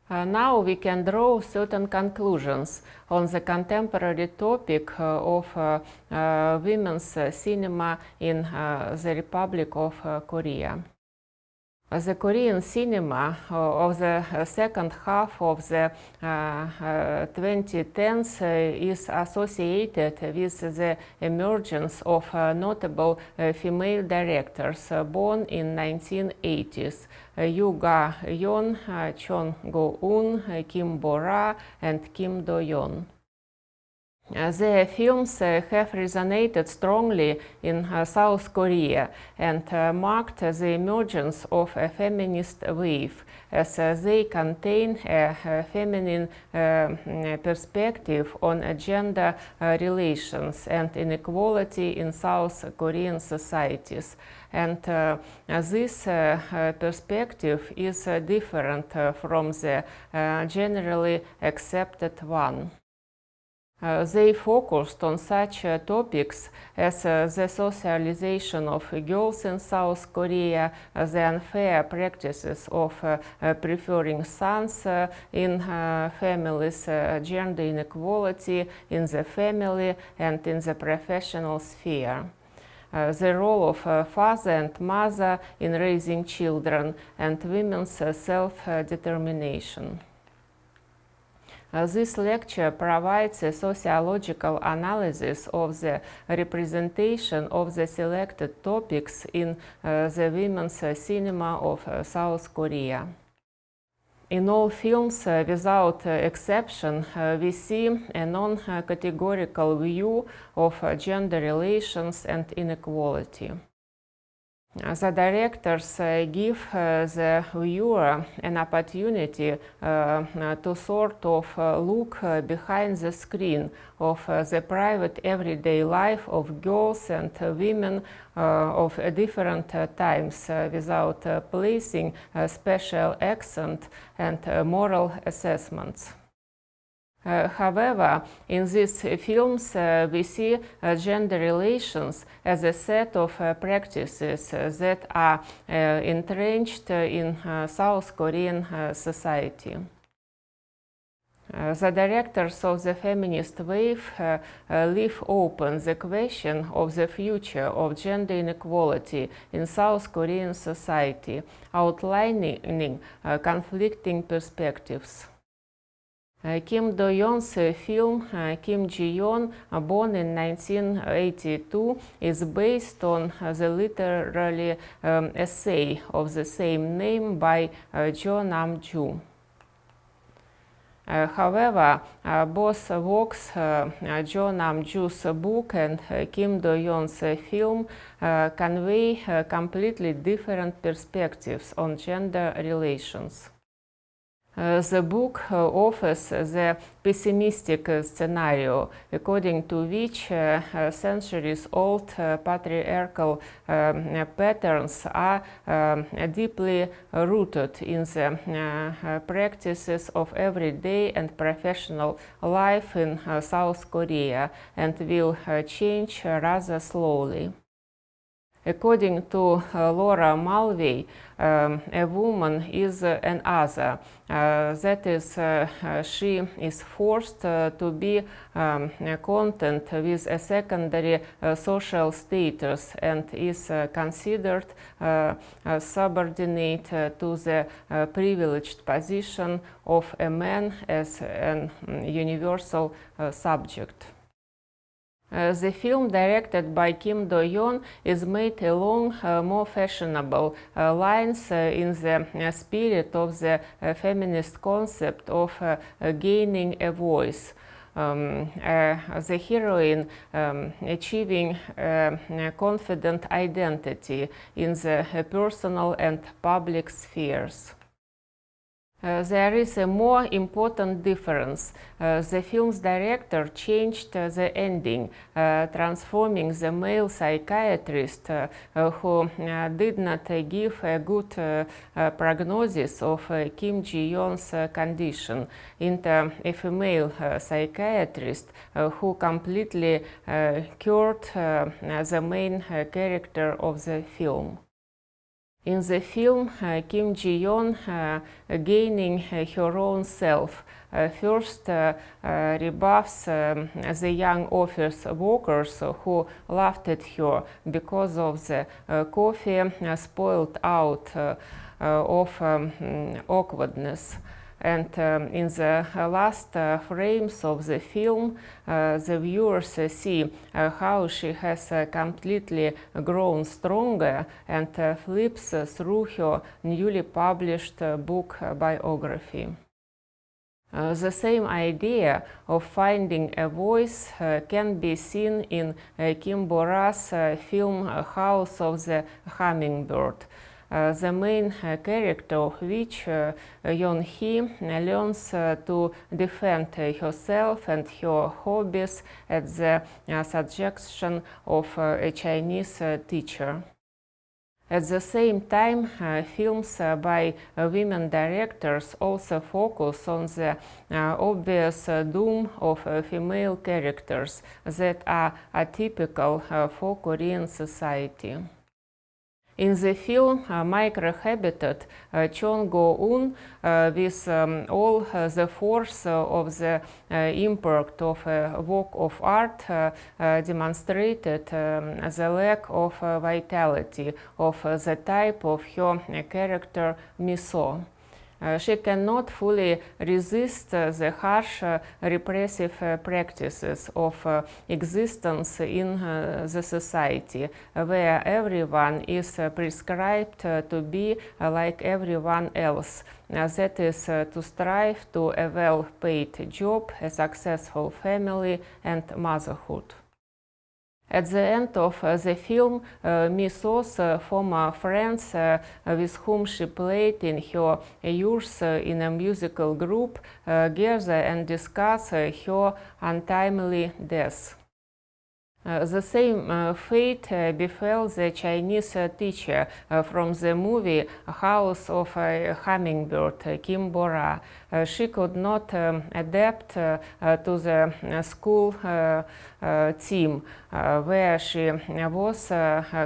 Now we can draw certain conclusions on the contemporary topic of women's cinema in the Republic of Korea. The Korean cinema of the second half of the 2010s is associated with the emergence of notable female directors born in 1980s. Yoon Ga-eun, Jeon Go-woon, Kim Bo-ra, and Kim Do-yeon. Their films have resonated strongly in South Korea and marked the emergence of a feminist wave, as they contain a feminine perspective on gender relations and inequality in South Korean societies. And this perspective is different from the generally accepted one. They focused on such topics as the socialization of girls in South Korea, the unfair practices of preferring sons in families, gender inequality in the family and in the professional sphere, the role of father and mother in raising children, and women's self-determination. This lecture provides a sociological analysis of the representation of the selected topics in the women's cinema of South Korea. In all films, without exception, we see a non-categorical view of gender relations and inequality. The directors give the viewer an opportunity to sort of look behind the screen of the private everyday life of girls and women of different times without placing a special accent and moral assessments. However, in these films, we see gender relations as a set of practices that are entrenched in South Korean society. The directors of the Feminist Wave leave open the question of the future of gender inequality in South Korean society, outlining conflicting perspectives. Kim Do-yeon's film Kim Ji-yeon, born in 1982, is based on the literary essay of the same name by Jo Nam-ju. However, both works, Jo Nam-ju's book and Kim Do-yeon's film, convey completely different perspectives on gender relations. The book offers the pessimistic scenario, according to which centuries-old patriarchal patterns are deeply rooted in the practices of everyday and professional life in South Korea and will change rather slowly. According to Laura Mulvey, a woman is an other. That is, she is forced to be content with a secondary social status and is considered subordinate to the privileged position of a man as an universal subject. The film, directed by Kim Do-yeon, is made along more fashionable lines in the spirit of the feminist concept of gaining a voice. the heroine achieving a confident identity in the personal and public spheres. There is a more important difference. The film's director changed the ending, transforming the male psychiatrist who did not give a good prognosis of Kim Ji-yeon's condition into a female psychiatrist who completely cured the main character of the film. In the film, Kim Ji-yeon, gaining her own self, first rebuffs the young office workers who laughed at her because of the coffee spoiled out of awkwardness. And in the last frames of the film, the viewers see how she has completely grown stronger and flips through her newly published book biography. The same idea of finding a voice can be seen in Kim Bora's film House of the Hummingbird. The main character of which, Yeon-hee, learns to defend herself and her hobbies at the suggestion of a Chinese teacher. At the same time, films by women directors also focus on the obvious doom of female characters that are atypical for Korean society. In the film Microhabitat, Jeon Go-woon, with all the force of the impact of a work of art, demonstrated the lack of vitality of the type of her character Miso. She cannot fully resist the harsh repressive practices of existence in the society, where everyone is prescribed to be like everyone else. That is, to strive to a well-paid job, a successful family, and motherhood. At the end of the film, Miso's former friends with whom she played in her youth in a musical group gather and discuss her untimely death. The same fate befell the Chinese teacher from the movie House of a Hummingbird, Kim Bora. She could not adapt to the school team, where she was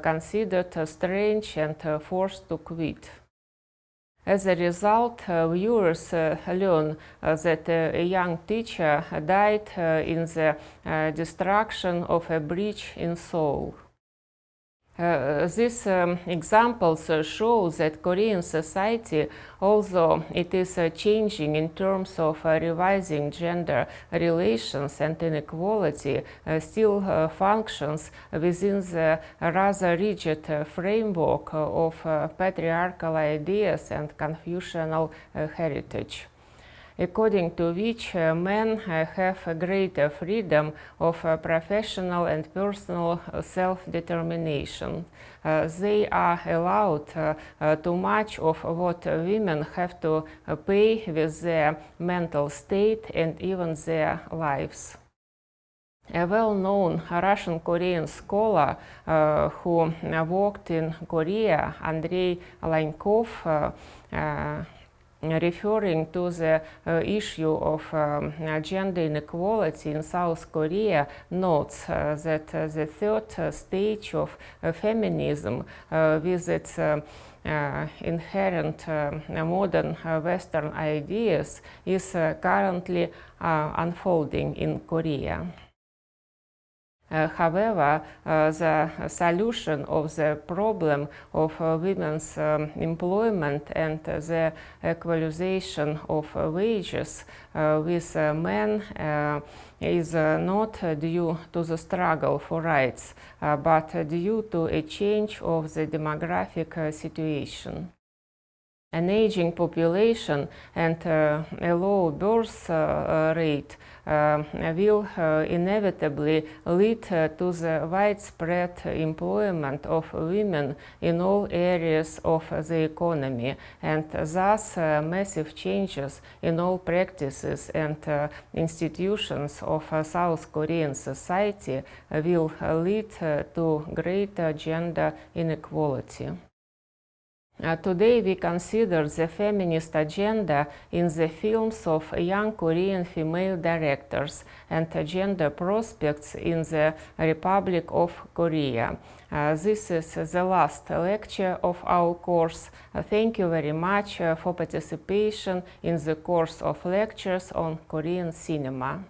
considered strange and forced to quit. As a result, viewers learn that a young teacher died in the destruction of a breach in Seoul. These examples show that Korean society, although it is changing in terms of revising gender relations and inequality, still functions within the rather rigid framework of patriarchal ideas and Confucian heritage, according to which men have greater freedom of professional and personal self-determination. They are allowed to much of what women have to pay with their mental state and even their lives. A well-known Russian-Korean scholar who worked in Korea, Andrei Lankov, referring to the issue of gender inequality in South Korea, notes that the third stage of feminism, with its inherent modern Western ideas, is currently unfolding in Korea. However, the solution of the problem of women's employment and the equalization of wages with men is not due to the struggle for rights, but due to a change of the demographic situation. An aging population and a low birth rate will inevitably lead to the widespread employment of women in all areas of the economy, and thus massive changes in all practices and institutions of South Korean society will lead to greater gender inequality. Today we consider the feminist agenda in the films of young Korean female directors and gender prospects in the Republic of Korea. This is the last lecture of our course. Thank you very much for participation in the course of lectures on Korean cinema.